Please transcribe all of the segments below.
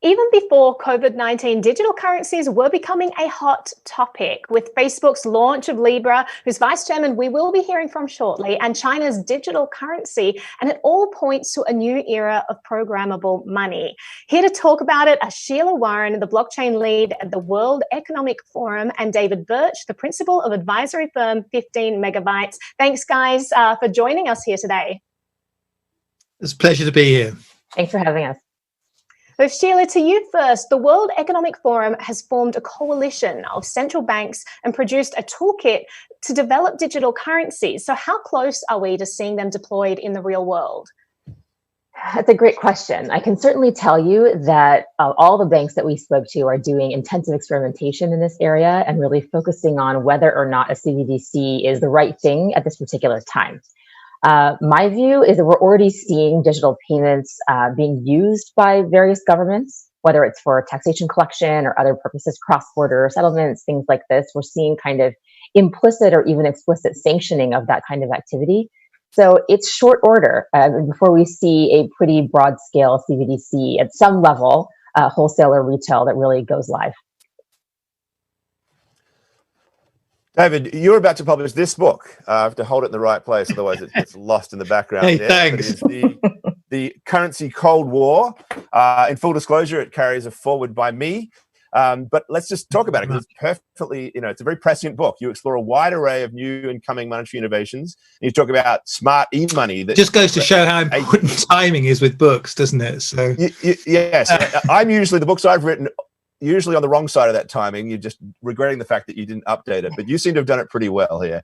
Even before COVID-19, digital currencies were becoming a hot topic, with Facebook's launch of Libra, whose vice chairman we will be hearing from shortly, and China's digital currency, and it all points to a new era of programmable money. Here to talk about it are Sheila Warren, the blockchain lead at the World Economic Forum, and David Birch, the principal of advisory firm 15 Megabytes. Thanks, guys, for joining us here today. It's a pleasure to be here. Thanks for having us. So Sheila, to you first. The World Economic Forum has formed a coalition of central banks and produced a toolkit to develop digital currencies. So how close are we to seeing them deployed in the real world? That's a great question. I can certainly tell you that all the banks that we spoke to are doing intensive experimentation in this area and really focusing on whether or not a CBDC is the right thing at this particular time. My view is that we're already seeing digital payments being used by various governments, whether it's for taxation collection or other purposes, cross-border settlements, things like this. We're seeing kind of implicit or even explicit sanctioning of that kind of activity. So it's short order before we see a pretty broad-scale CBDC at some level, wholesale or retail, that really goes live. David, you're about to publish this book. I have to hold it in the right place, otherwise it gets lost in the background. Hey, thanks. The Currency Cold War. In full disclosure, it carries a foreword by me. But let's just talk about it, because it's perfectly, it's a very prescient book. You explore a wide array of new and coming monetary innovations. And you talk about smart e-money. That just goes to show how important timing is with books, doesn't it? So yes, I'm usually, the books I've written, usually on the wrong side of that timing. You're just regretting the fact that you didn't update it, but you seem to have done it pretty well here.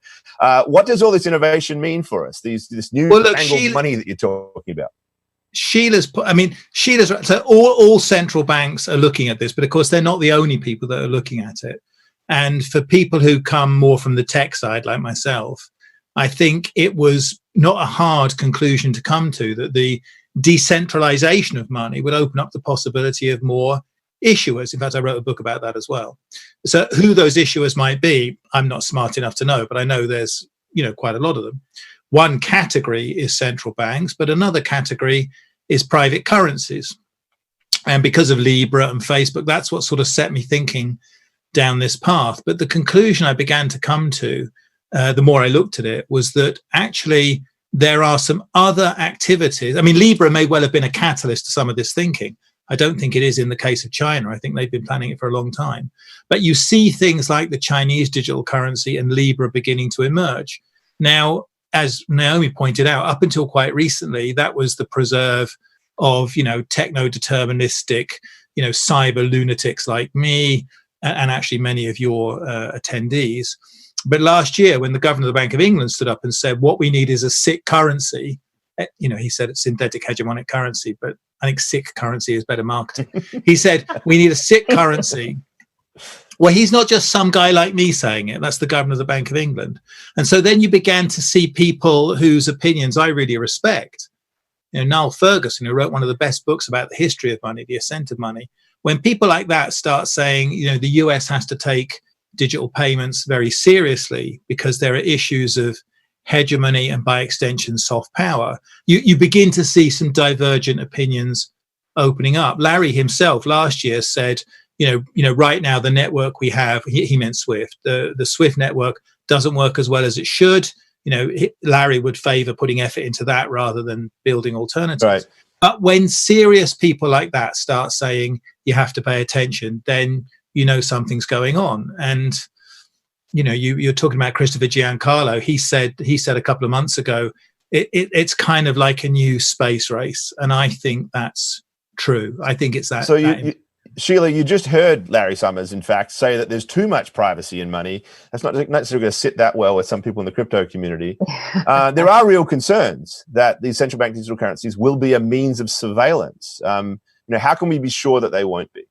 What does all this innovation mean for us? This new tangled money that you're talking about? Sheila's right. So all central banks are looking at this, but of course they're not the only people that are looking at it. And for people who come more from the tech side, like myself, I think it was not a hard conclusion to come to, that the decentralization of money would open up the possibility of more issuers. In fact, I wrote a book about that as well. So who those issuers might be, I'm not smart enough to know, but I know there's quite a lot of them. One category is central banks, but another category is private currencies. And because of Libra and Facebook, that's what sort of set me thinking down this path. But the conclusion I began to come to, the more I looked at it, was that actually there are some other activities. I mean, Libra may well have been a catalyst to some of this thinking. I don't think it is in the case of China. I think they've been planning it for a long time. But you see things like the Chinese digital currency and Libra beginning to emerge. Now, as Naomi pointed out, up until quite recently, that was the preserve of, techno-deterministic, cyber lunatics like me, and actually many of your attendees. But last year, when the governor of the Bank of England stood up and said, what we need is a sick currency, he said it's synthetic hegemonic currency, but I think sick currency is better marketing. He said, we need a sick currency. Well, he's not just some guy like me saying it. That's the governor of the Bank of England. And so then you began to see people whose opinions I really respect. Niall Ferguson, who wrote one of the best books about the history of money, The Ascent of Money. When people like that start saying, the US has to take digital payments very seriously because there are issues of hegemony and, by extension, soft power, you begin to see some divergent opinions opening up. Larry himself last year said, right now the network we have, he meant SWIFT, the SWIFT network doesn't work as well as it should. Larry would favor putting effort into that rather than building alternatives. Right. But when serious people like that start saying you have to pay attention, then something's going on. And you're talking about Christopher Giancarlo. He said a couple of months ago, it's kind of like a new space race, and I think that's true. I think it's that. So Sheila, you just heard Larry Summers, in fact, say that there's too much privacy in money. That's not necessarily going to sit that well with some people in the crypto community. There are real concerns that these central bank digital currencies will be a means of surveillance. How can we be sure that they won't be?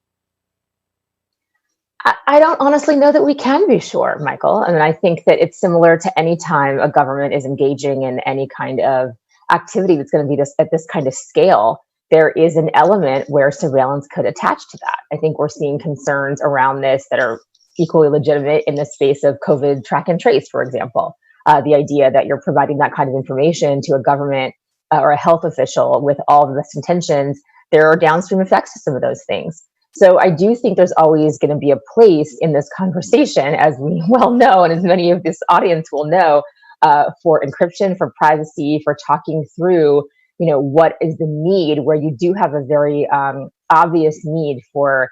I don't honestly know that we can be sure, Michael. I mean, I think that it's similar to any time a government is engaging in any kind of activity that's going to be at this kind of scale. There is an element where surveillance could attach to that. I think we're seeing concerns around this that are equally legitimate in the space of COVID track and trace, for example. The idea that you're providing that kind of information to a government or a health official with all the best intentions there are downstream effects to some of those things. So I do think there's always going to be a place in this conversation, as we well know, and as many of this audience will know, for encryption, for privacy, for talking through, what is the need, where you do have a very obvious need for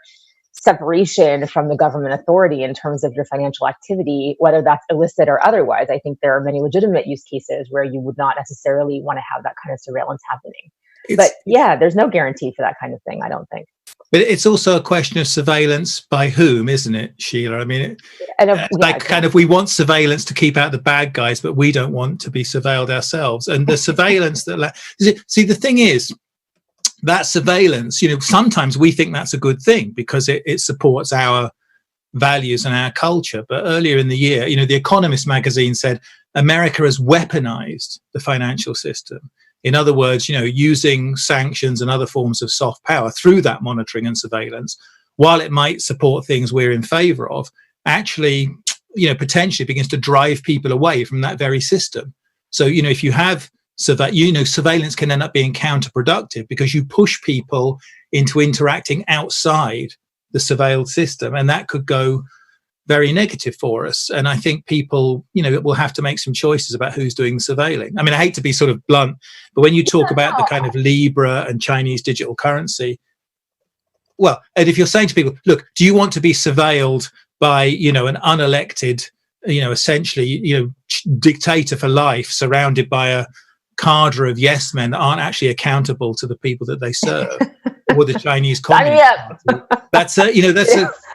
separation from the government authority in terms of your financial activity, whether that's illicit or otherwise. I think there are many legitimate use cases where you would not necessarily want to have that kind of surveillance happening. But yeah, there's no guarantee for that kind of thing, I don't think. But it's also a question of surveillance by whom, isn't it, Sheila? I mean, we want surveillance to keep out the bad guys, but we don't want to be surveilled ourselves. And the surveillance see, the thing is, that surveillance, sometimes we think that's a good thing because it supports our values and our culture. But earlier in the year, The Economist magazine said America has weaponized the financial system. In other words, using sanctions and other forms of soft power through that monitoring and surveillance, while it might support things we're in favor of, actually, potentially begins to drive people away from that very system. So, if you have surveillance can end up being counterproductive because you push people into interacting outside the surveilled system, and that could go very negative for us. And I think people, will have to make some choices about who's doing the surveilling. I mean, I hate to be sort of blunt, but when you talk about the kind of Libra and Chinese digital currency, well, and if you're saying to people, look, do you want to be surveilled by, an unelected, essentially, dictator for life surrounded by a cadre of yes men that aren't actually accountable to the people that they serve, or the Chinese Communist Party? That's a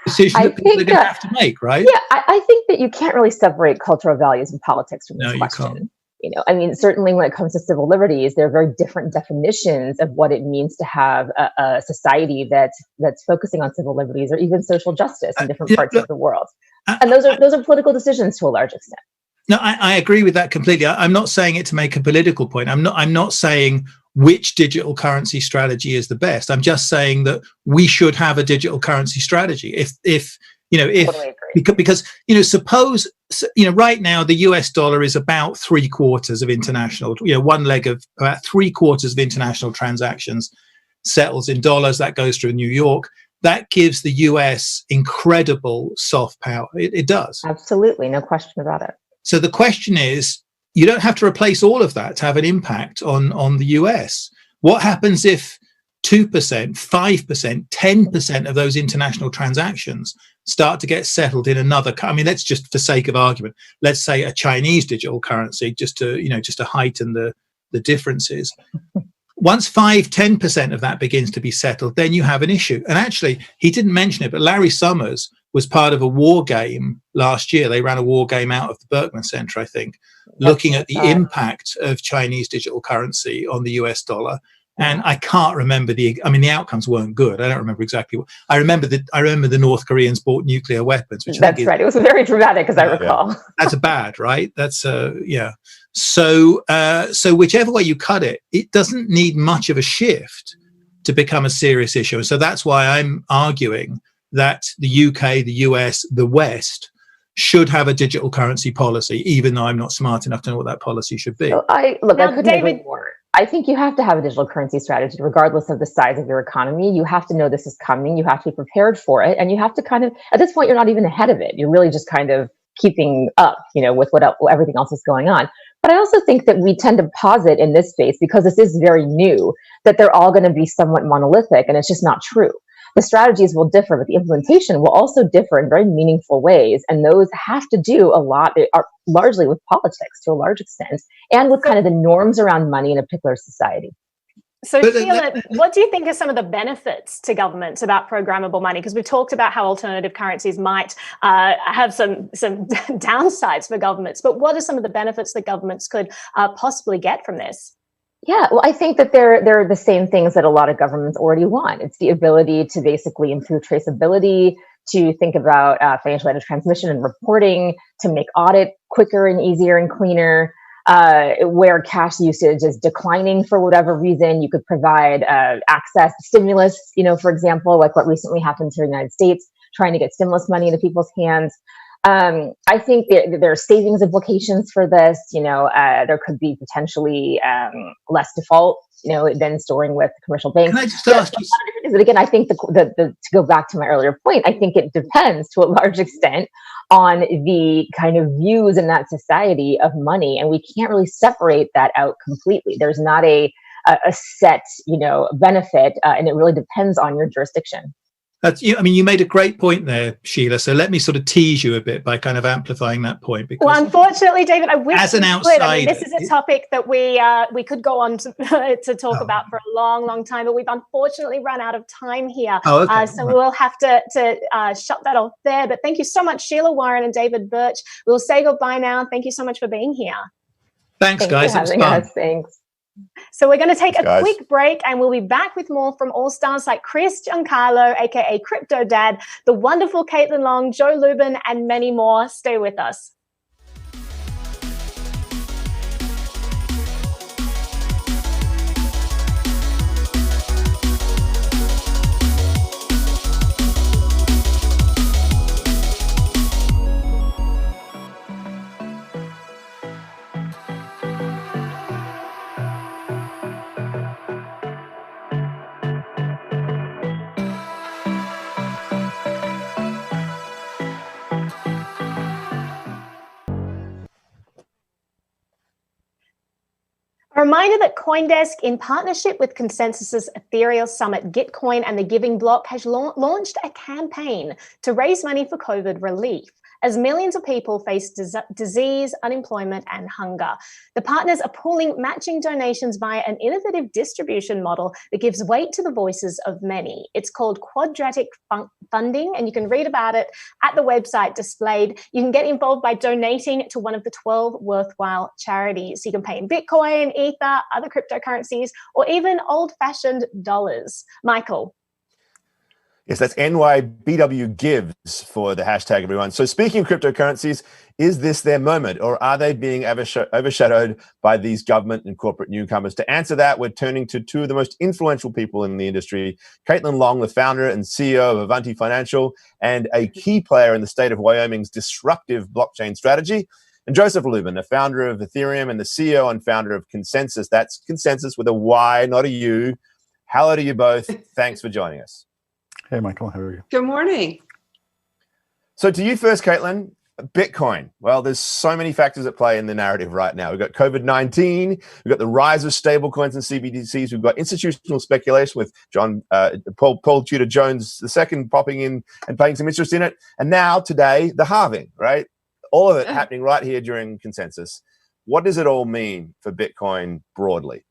decision that people are going to have to make, right? Yeah, I think that you can't really separate cultural values and politics from this question. You can't. Certainly when it comes to civil liberties, there are very different definitions of what it means to have a society that's focusing on civil liberties or even social justice in different parts of the world. And those are political decisions to a large extent. No, I agree with that completely. I'm not saying it to make a political point. I'm not saying which digital currency strategy is the best. I'm just saying that we should have a digital currency strategy. Because suppose right now the US dollar is about 3/4 of international, one leg of about 3/4 of international transactions settles in dollars. That goes through New York. That gives the US incredible soft power. It does. Absolutely, no question about it. So the question is, you don't have to replace all of that to have an impact on the US. What happens if 2%, 5%, 10% of those international transactions start to get settled in another? Let's just, for sake of argument, let's say a Chinese digital currency, just to heighten the differences. Once 5-10% of that begins to be settled, then you have an issue. And actually, he didn't mention it, but Larry Summers was part of a war game last year. They ran a war game out of the Berkman Center, I think, looking at the impact of Chinese digital currency on the US dollar. And I can't remember the outcomes weren't good. I don't remember exactly what. I remember the North Koreans bought nuclear weapons, which that's right. It was very dramatic, as I recall. That's bad, right? That's yeah. So whichever way you cut it, it doesn't need much of a shift to become a serious issue. And so that's why I'm arguing that the UK, the US, the West should have a digital currency policy, even though I'm not smart enough to know what that policy should be. So I couldn't agree more. I think you have to have a digital currency strategy, regardless of the size of your economy. You have to know this is coming. You have to be prepared for it. And you have to kind of, at this point, you're not even ahead of it. You're really just kind of keeping up, with everything else is going on. But I also think that we tend to posit in this space, because this is very new, that they're all going to be somewhat monolithic, and it's just not true. The strategies will differ, but the implementation will also differ in very meaningful ways. And those have to do a lot, largely with politics to a large extent, and with kind of the norms around money in a particular society. So Sheila, what do you think are some of the benefits to governments about programmable money? Because we've talked about how alternative currencies might have some downsides for governments, but what are some of the benefits that governments could possibly get from this? Yeah, well, I think that they're the same things that a lot of governments already want. It's the ability to basically improve traceability, to think about financial data transmission and reporting, to make audit quicker and easier and cleaner. Where cash usage is declining for whatever reason, you could provide access to stimulus, for example, like what recently happened here in the United States, trying to get stimulus money into people's hands. I think there are savings implications for this. There could be potentially less default, than storing with commercial banks. Can I just ask you? But again, I think to go back to my earlier point, I think it depends to a large extent on the kind of views in that society of money, and we can't really separate that out completely. There's not a set, benefit, and it really depends on your jurisdiction. You made a great point there, Sheila. So let me sort of tease you a bit by kind of amplifying that point. Because, well, unfortunately, David, I wish as an outsider, this is a topic that we could go on to talk about for a long, long time, but we've unfortunately run out of time here. Oh, okay. So we'll have to shut that off there. But thank you so much, Sheila Warren and David Birch. We'll say goodbye now. Thank you so much for being here. Thanks, guys. It was fun. Thanks. So we're going to take a quick break, and we'll be back with more from all stars like Chris Giancarlo, aka Crypto Dad, the wonderful Caitlin Long, Joe Lubin, and many more. Stay with us. A reminder that CoinDesk, in partnership with ConsenSys' Ethereum Summit Gitcoin and the Giving Block, has launched a campaign to raise money for COVID relief, as millions of people face disease, unemployment, and hunger. The partners are pooling matching donations via an innovative distribution model that gives weight to the voices of many. It's called Quadratic Funding, and you can read about it at the website displayed. You can get involved by donating to one of the 12 worthwhile charities. You can pay in Bitcoin, Ether, other cryptocurrencies, or even old-fashioned dollars. Michael. Yes, that's NYBW Gives for the hashtag, everyone. So speaking of cryptocurrencies, is this their moment, or are they being overshadowed by these government and corporate newcomers? To answer that, we're turning to two of the most influential people in the industry, Caitlin Long, the founder and CEO of Avanti Financial, and a key player in the state of Wyoming's disruptive blockchain strategy, and Joseph Lubin, the founder of Ethereum and the CEO and founder of ConsenSys. That's ConsenSys with a Y, not a U. Hello to you both. Thanks for joining us. Hey, Michael, how are you? Good morning. So to you first, Caitlin, Bitcoin. Well, there's so many factors at play in the narrative right now. We've got COVID-19, we've got the rise of stablecoins and CBDCs, we've got institutional speculation with Paul Tudor Jones II popping in and paying some interest in it. And now, today, the halving, right? All of it happening right here during ConsenSys. What does it all mean for Bitcoin broadly?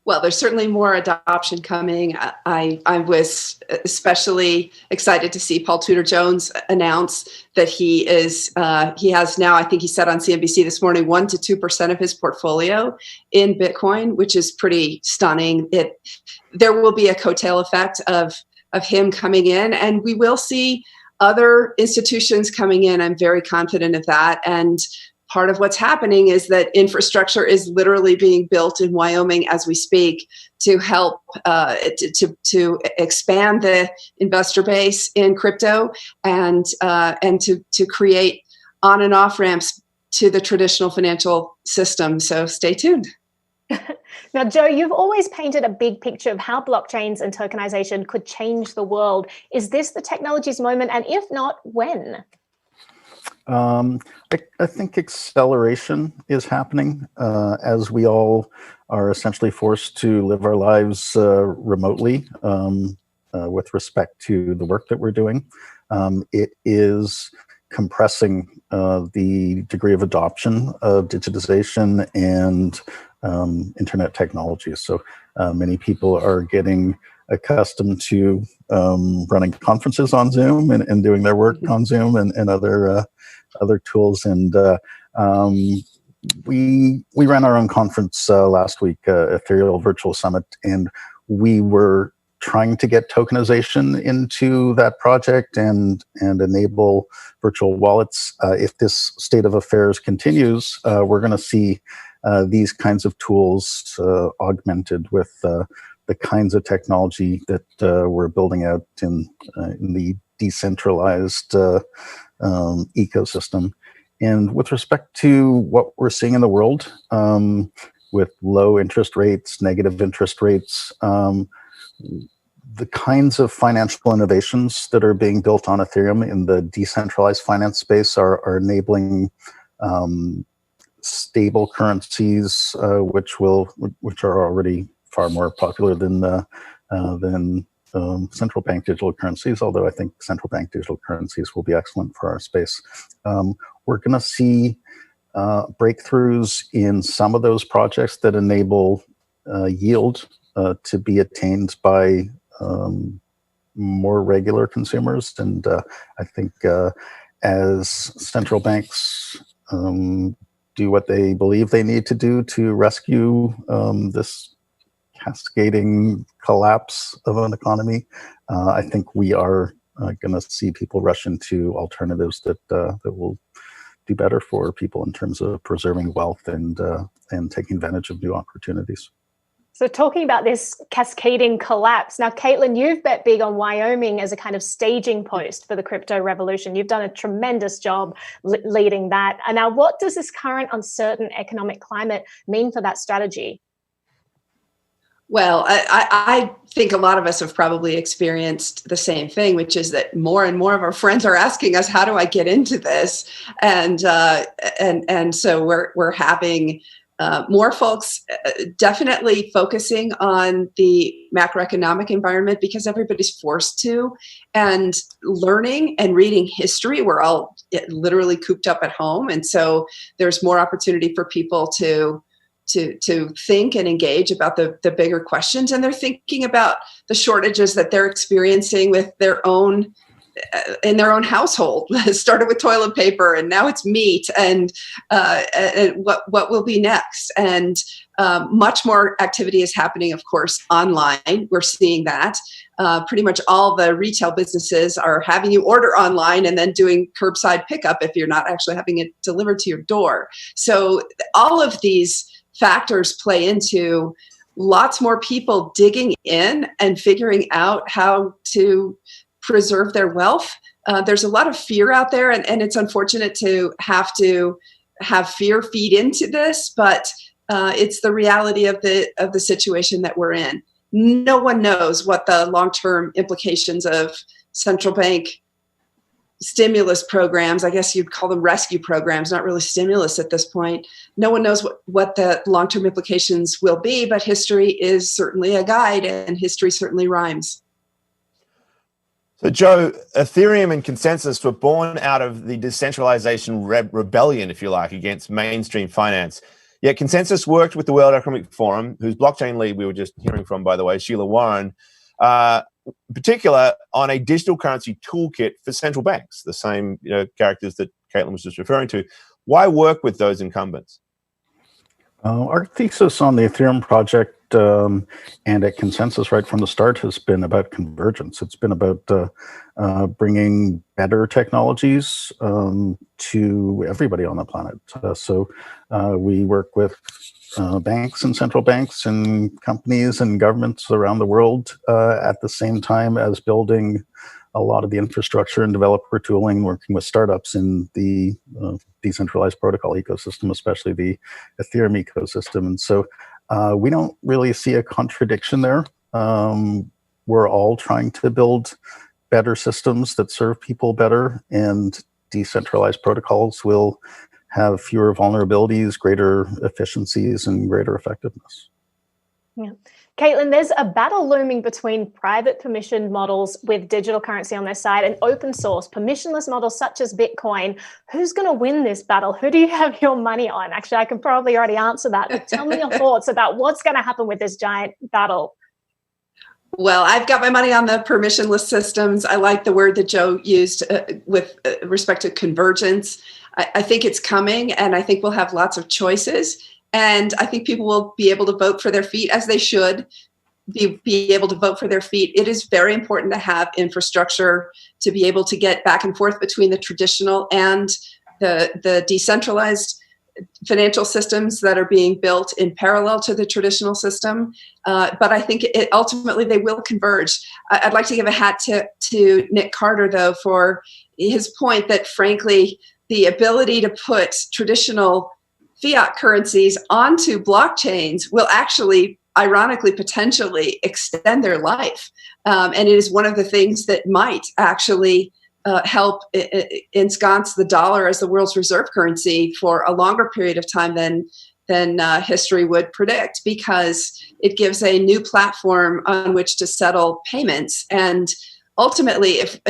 Well, there's certainly more adoption coming. I was especially excited to see Paul Tudor Jones announce that he has now, I think he said on CNBC this morning, 1% to 2% of his portfolio in Bitcoin, which is pretty stunning. There will be a coattail effect of him coming in, and we will see other institutions coming in. I'm very confident of that. And part of what's happening is that infrastructure is literally being built in Wyoming as we speak to help to expand the investor base in crypto and to create on and off ramps to the traditional financial system. So stay tuned. Now, Joe, you've always painted a big picture of how blockchains and tokenization could change the world. Is this the technology's moment? And if not, when? I think acceleration is happening as we all are essentially forced to live our lives remotely with respect to the work that we're doing. It is compressing the degree of adoption of digitization and internet technologies. So many people are getting accustomed to running conferences on Zoom and doing their work on Zoom and other tools. And we ran our own conference last week, Ethereum Virtual Summit, and we were trying to get tokenization into that project and enable virtual wallets. If this state of affairs continues, we're going to see these kinds of tools augmented with the kinds of technology that we're building out in the decentralized ecosystem. And with respect to what we're seeing in the world, with low interest rates, negative interest rates, the kinds of financial innovations that are being built on Ethereum in the decentralized finance space are enabling stable currencies, which are already far more popular than central bank digital currencies. Although I think central bank digital currencies will be excellent for our space. We're going to see breakthroughs in some of those projects that enable yield to be attained by more regular consumers. And I think as central banks do what they believe they need to do to rescue this cascading collapse of an economy, I think we are going to see people rush into alternatives that will do better for people in terms of preserving wealth and taking advantage of new opportunities. So talking about this cascading collapse, now, Caitlin, you've bet big on Wyoming as a kind of staging post for the crypto revolution. You've done a tremendous job leading that. And now, what does this current uncertain economic climate mean for that strategy? Well, I think a lot of us have probably experienced the same thing, which is that more and more of our friends are asking us, how do I get into this? And so we're having more folks definitely focusing on the macroeconomic environment because everybody's forced to, and learning and reading history. We're all literally cooped up at home. And so there's more opportunity for people to think and engage about the bigger questions. And they're thinking about the shortages that they're experiencing with their own in their own household. It started with toilet paper, and now it's meat, and what will be next. And much more activity is happening, of course, online. We're seeing that. Pretty much all the retail businesses are having you order online and then doing curbside pickup if you're not actually having it delivered to your door. So all of these factors play into lots more people digging in and figuring out how to preserve their wealth. There's a lot of fear out there, and it's unfortunate to have fear feed into this, but it's the reality of the situation that we're in. No one knows what the long-term implications of central bank stimulus programs, I guess you'd call them rescue programs, not really stimulus at this point. No one knows what the long-term implications will be, but history is certainly a guide, and history certainly rhymes. So, Joe, Ethereum and ConsenSys were born out of the decentralization rebellion, if you like, against mainstream finance. Yet ConsenSys worked with the World Economic Forum, whose blockchain lead we were just hearing from, by the way, Sheila Warren, in particular on a digital currency toolkit for central banks, the same characters that Caitlin was just referring to. Why work with those incumbents? Our thesis on the Ethereum project and at ConsenSys right from the start has been about convergence. It's been about bringing better technologies to everybody on the planet. So we work with banks and central banks and companies and governments around the world at the same time as building a lot of the infrastructure and developer tooling, working with startups in the decentralized protocol ecosystem, especially the Ethereum ecosystem. And so we don't really see a contradiction there. We're all trying to build better systems that serve people better, and decentralized protocols will have fewer vulnerabilities, greater efficiencies, and greater effectiveness. Yeah. Caitlin, there's a battle looming between private permission models with digital currency on their side and open source permissionless models such as Bitcoin. Who's going to win this battle? Who do you have your money on? Actually, I can probably already answer that, but tell me your thoughts about what's going to happen with this giant battle. Well, I've got my money on the permissionless systems. I like the word that Joe used with respect to convergence. I think it's coming, and I think we'll have lots of choices. And I think people will be able to vote for their feet, as they should be able to vote for their feet. It is very important to have infrastructure to be able to get back and forth between the traditional and the decentralized financial systems that are being built in parallel to the traditional system. But I think ultimately they will converge. I'd like to give a hat to Nick Carter, though, for his point that, frankly, the ability to put traditional fiat currencies onto blockchains will actually, ironically, potentially extend their life. And it is one of the things that might actually help ensconce the dollar as the world's reserve currency for a longer period of time than history would predict, because it gives a new platform on which to settle payments. And ultimately, if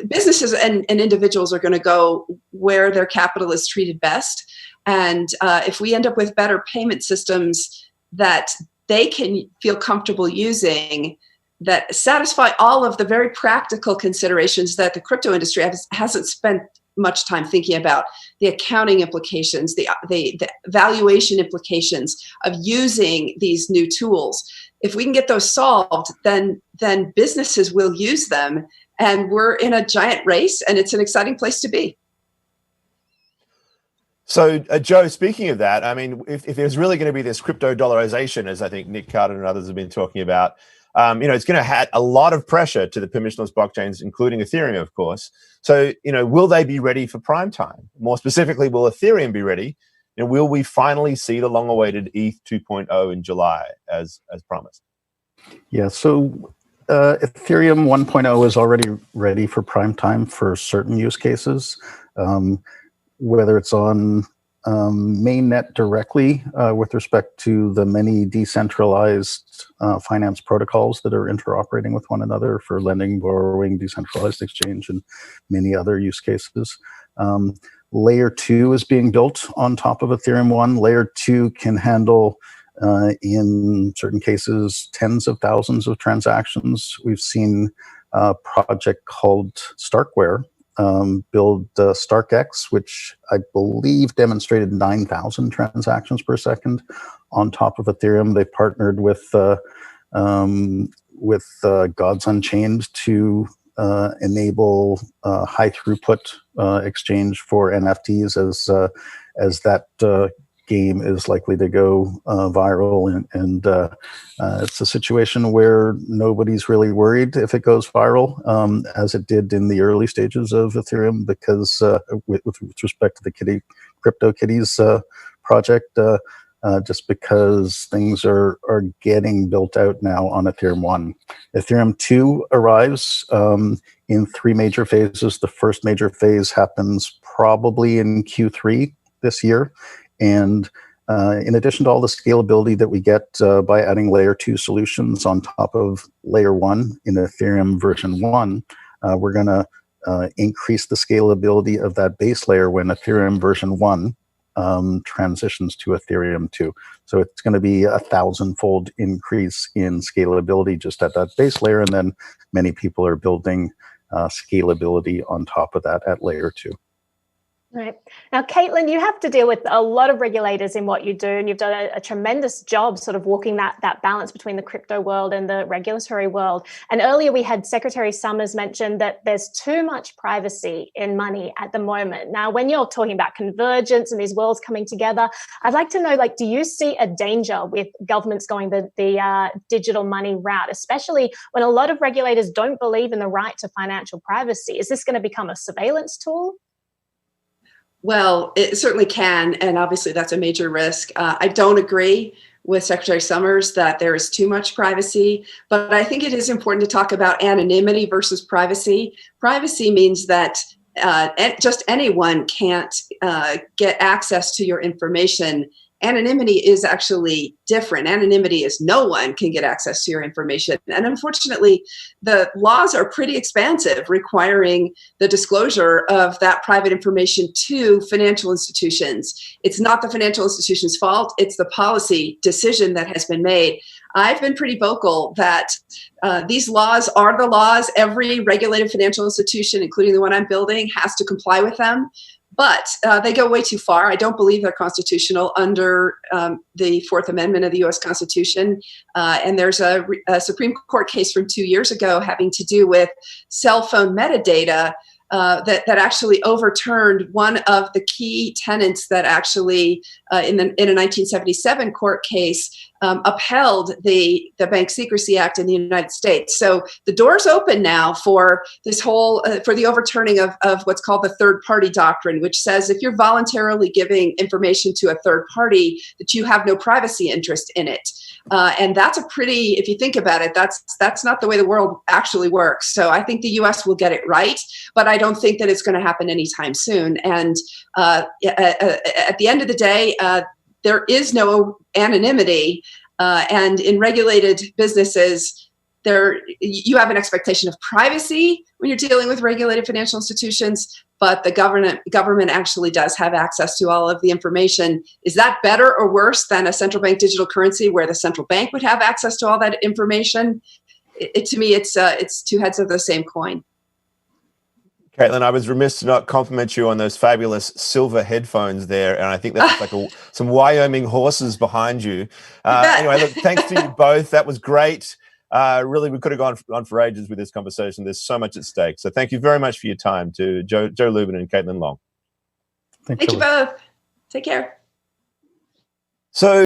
businesses and individuals are going to go where their capital is treated best, and if we end up with better payment systems that they can feel comfortable using, that satisfy all of the very practical considerations that the crypto industry hasn't spent much time thinking about, the accounting implications, the valuation implications of using these new tools. If we can get those solved, then businesses will use them, and we're in a giant race, and it's an exciting place to be. So, Joe, speaking of that, I mean, if there's really going to be this crypto dollarization, as I think Nick Carter and others have been talking about, it's going to add a lot of pressure to the permissionless blockchains, including Ethereum, of course. So, will they be ready for prime time? More specifically, will Ethereum be ready? Will we finally see the long-awaited ETH 2.0 in July, as promised? Yeah, so Ethereum 1.0 is already ready for prime time for certain use cases, whether it's on mainnet directly with respect to the many decentralized finance protocols that are interoperating with one another for lending, borrowing, decentralized exchange, and many other use cases. Layer 2 is being built on top of Ethereum 1. Layer 2 can handle, in certain cases, tens of thousands of transactions. We've seen a project called Starkware build StarkX, which I believe demonstrated 9,000 transactions per second on top of Ethereum. They partnered with Gods Unchained to enable high throughput exchange for NFTs as that game is likely to go viral, and it's a situation where nobody's really worried if it goes viral, as it did in the early stages of Ethereum, because with respect to the CryptoKitties project, just because things are getting built out now on Ethereum 1. Ethereum 2 arrives in 3 major phases. The first major phase happens probably in Q3 this year. And in addition to all the scalability that we get by adding layer 2 solutions on top of layer 1 in Ethereum version 1, we're going to increase the scalability of that base layer when Ethereum version 1 transitions to Ethereum 2. So it's going to be 1,000-fold increase in scalability just at that base layer. And then many people are building scalability on top of that at layer 2. Right. Now, Caitlin, you have to deal with a lot of regulators in what you do, and you've done a tremendous job sort of walking that balance between the crypto world and the regulatory world. And earlier we had Secretary Summers mention that there's too much privacy in money at the moment. Now, when you're talking about convergence and these worlds coming together, I'd like to know, do you see a danger with governments going the digital money route, especially when a lot of regulators don't believe in the right to financial privacy? Is this going to become a surveillance tool? Well, it certainly can, and obviously that's a major risk. I don't agree with Secretary Summers that there is too much privacy, but I think it is important to talk about anonymity versus privacy. Privacy means that just anyone can't get access to your information. Anonymity is actually different. Anonymity is no one can get access to your information. And unfortunately, the laws are pretty expansive, requiring the disclosure of that private information to financial institutions. It's not the financial institution's fault. It's the policy decision that has been made. I've been pretty vocal that these laws are the laws. Every regulated financial institution, including the one I'm building, has to comply with them. But they go way too far. I don't believe they're constitutional under the Fourth Amendment of the U.S. Constitution. And there's a Supreme Court case from 2 years ago having to do with cell phone metadata that actually overturned one of the key tenets that actually in a 1977 court case upheld the Bank Secrecy Act in the United States. So the door's open now for this whole for the overturning of what's called the third party doctrine, which says if you're voluntarily giving information to a third party, that you have no privacy interest in it. And that's a pretty, if you think about it, that's not the way the world actually works. So I think the U.S. will get it right, but I don't think that it's going to happen anytime soon. And at the end of the day, there is no anonymity, and in regulated businesses, you have an expectation of privacy when you're dealing with regulated financial institutions, but the government actually does have access to all of the information. Is that better or worse than a central bank digital currency where the central bank would have access to all that information? To me, it's two heads of the same coin. Caitlin, I was remiss to not compliment you on those fabulous silver headphones there, and I think that's like some Wyoming horses behind you. Anyway, look, thanks to you both. That was great. Really, we could have gone on for ages with this conversation. There's so much at stake. So thank you very much for your time to Joe Lubin and Caitlin Long. Thank you both. Take care. So